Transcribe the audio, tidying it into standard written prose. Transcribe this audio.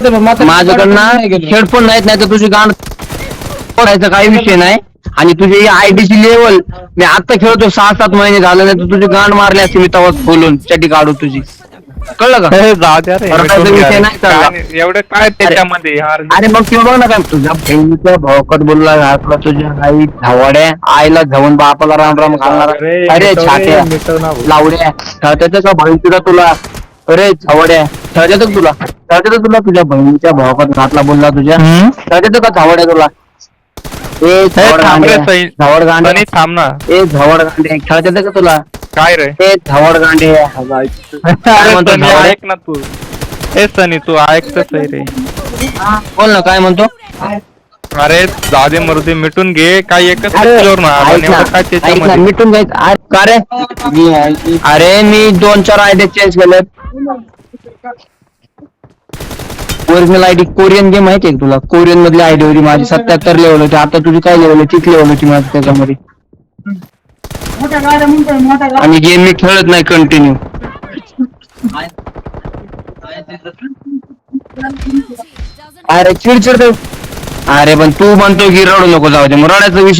माझ्याकडनं हेडफोन नाहीत, नाही तर तुझी गाण फोडायचा काही विषय नाही. आणि तुझी आयडीची लेवल मी आता खेळतो 6-7 महिने झाले नाही तर तुझी गांड मारली असते मी तवा बोलून चटी काढू तुझी. कळलं का? जाऊ द्या रे, रडायचा विषय नाही चालला. एवढं काय त्याच्यामध्ये यार. अरे मग किंवा बघ ना काय तुझ्या बहिणीचा भावकत बोलला घातला तुझ्या आई धावड्या आईला जाऊन बापाला राम राम घालणार. अरे छाट्या लावड्या ठरत्याचं का बहीण तुला? अरे झावड्या ठरत्याचं तुला तुझ्या बहिणीच्या भावकत घातला बोलला तुझ्या ठरत्याचं का झावड्या तुला? ए झावड गांडे थांब ना. ए झावड गांडे खेळत्याचं का तुला? काय रे ए झावड गांडे काय म्हणतो ऐक ना तू. ए सनी तू ऐकतच आहे रे. बोल ना काय म्हणतो? अरे दादे मरुदे मिटून घे. काय एकच फ्लोर ना काय त्याच्यामध्ये मिटून घ्यायचं का रे? अरे मी 2-4 आयडी चेंज केले. ओरिजिनल आयडी कोरियन गेम माहिती आहे तुला? कोरियन मधली आयडी होती माझी 77 लेवल होती. आता तुझी काय लेवल आहे? 30 लेवल होती माझी त्याच्यामध्ये. आणि गेम मी खेळत नाही कंटिन्यू. अरे चिडचिड. अरे पण तू म्हणतो की रडू नको जाऊ दे, मग रडायचा विषय